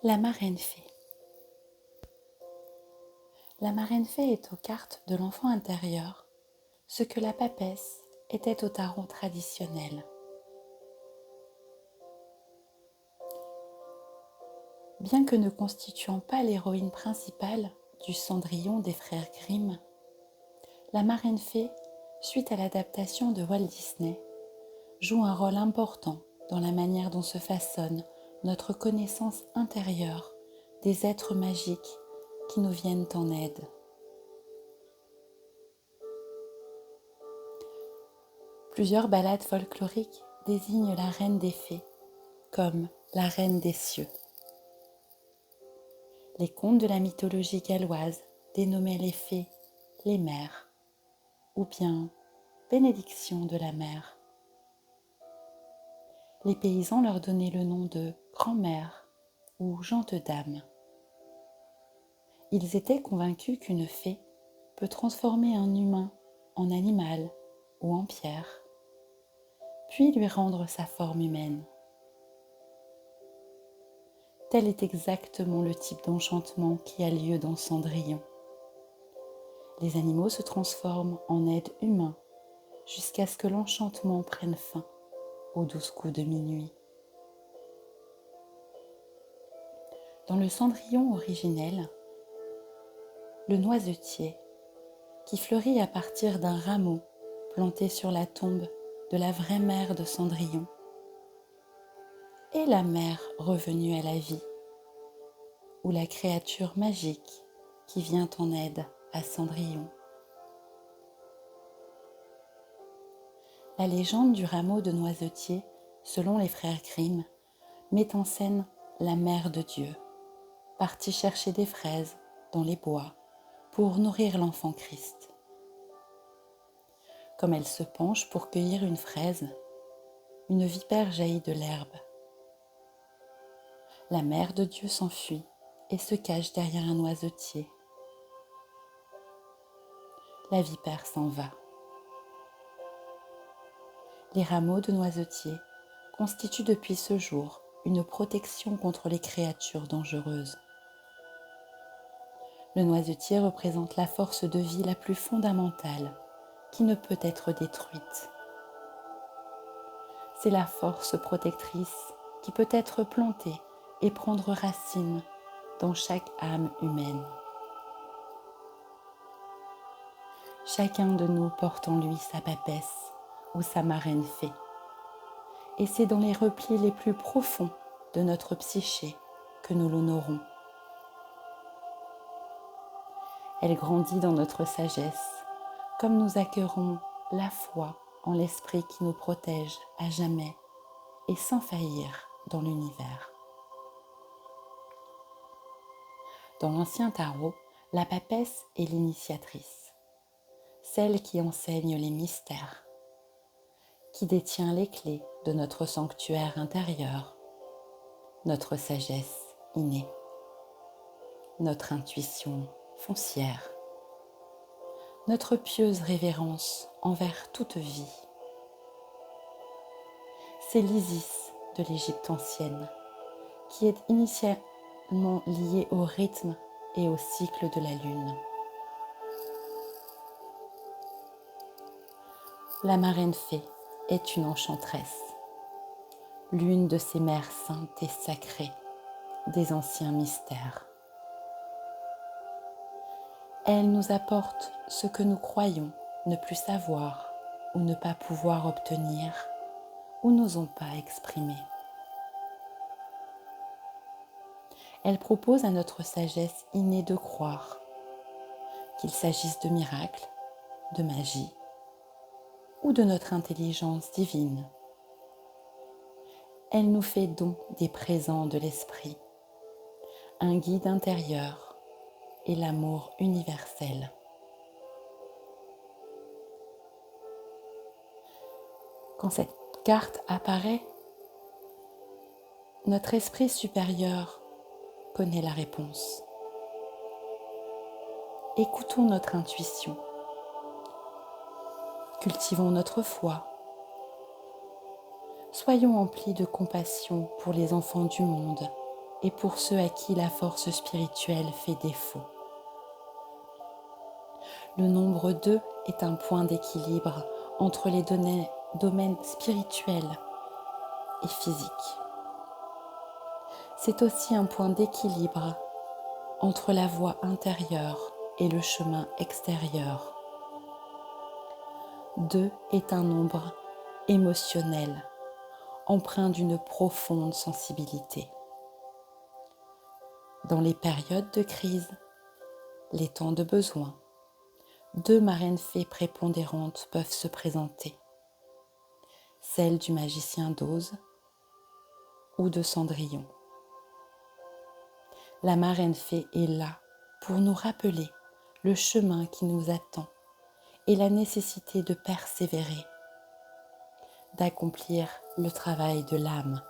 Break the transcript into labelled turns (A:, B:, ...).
A: La marraine fée. La marraine fée est aux cartes de l'enfant intérieur ce que la papesse était au tarot traditionnel. Bien que ne constituant pas l'héroïne principale du Cendrillon des frères Grimm, la marraine fée, suite à l'adaptation de Walt Disney, joue un rôle important dans la manière dont se façonne notre connaissance intérieure des êtres magiques qui nous viennent en aide. Plusieurs ballades folkloriques désignent la reine des fées comme la reine des cieux. Les contes de la mythologie galloise dénommaient les fées les mères ou bien bénédiction de la mer. Les paysans leur donnaient le nom de grand-mère ou gente dame. Ils étaient convaincus qu'une fée peut transformer un humain en animal ou en pierre, puis lui rendre sa forme humaine. Tel est exactement le type d'enchantement qui a lieu dans Cendrillon. Les animaux se transforment en êtres humains jusqu'à ce que l'enchantement prenne fin aux 12 coups de minuit. Dans le Cendrillon originel, le noisetier, qui fleurit à partir d'un rameau planté sur la tombe de la vraie mère de Cendrillon, est la mère revenue à la vie, ou la créature magique qui vient en aide à Cendrillon. La légende du rameau de noisetier, selon les frères Grimm, met en scène la mère de Dieu, partie chercher des fraises dans les bois pour nourrir l'enfant Christ. Comme elle se penche pour cueillir une fraise, une vipère jaillit de l'herbe. La mère de Dieu s'enfuit et se cache derrière un noisetier. La vipère s'en va. Les rameaux de noisetier constituent depuis ce jour une protection contre les créatures dangereuses. Le noisetier représente la force de vie la plus fondamentale qui ne peut être détruite. C'est la force protectrice qui peut être plantée et prendre racine dans chaque âme humaine. Chacun de nous porte en lui sa papesse ou sa marraine fée. Et c'est dans les replis les plus profonds de notre psyché que nous l'honorons. Elle grandit dans notre sagesse, comme nous accueillerons la foi en l'esprit qui nous protège à jamais et sans faillir dans l'univers. Dans l'ancien tarot, la papesse est l'initiatrice, celle qui enseigne les mystères, qui détient les clés de notre sanctuaire intérieur, notre sagesse innée, notre intuition foncière, notre pieuse révérence envers toute vie. C'est l'Isis de l'Égypte ancienne, qui est initialement liée au rythme et au cycle de la lune. La marraine fée est une enchanteresse, l'une de ces mères saintes et sacrées des anciens mystères. Elle nous apporte ce que nous croyons ne plus savoir ou ne pas pouvoir obtenir ou n'osons pas exprimer. Elle propose à notre sagesse innée de croire, qu'il s'agisse de miracles, de magie ou de notre intelligence divine. Elle nous fait don des présents de l'esprit, un guide intérieur et l'amour universel. Quand cette carte apparaît, notre esprit supérieur connaît la réponse. Écoutons notre intuition. Cultivons notre foi. Soyons emplis de compassion pour les enfants du monde et pour ceux à qui la force spirituelle fait défaut. Le nombre 2 est un point d'équilibre entre les domaines spirituels et physiques. C'est aussi un point d'équilibre entre la voie intérieure et le chemin extérieur. 2 est un nombre émotionnel, empreint d'une profonde sensibilité. Dans les périodes de crise, les temps de besoin, 2 marraines fées prépondérantes peuvent se présenter, celle du magicien d'Oz ou de Cendrillon. La marraine fée est là pour nous rappeler le chemin qui nous attend et la nécessité de persévérer, d'accomplir le travail de l'âme.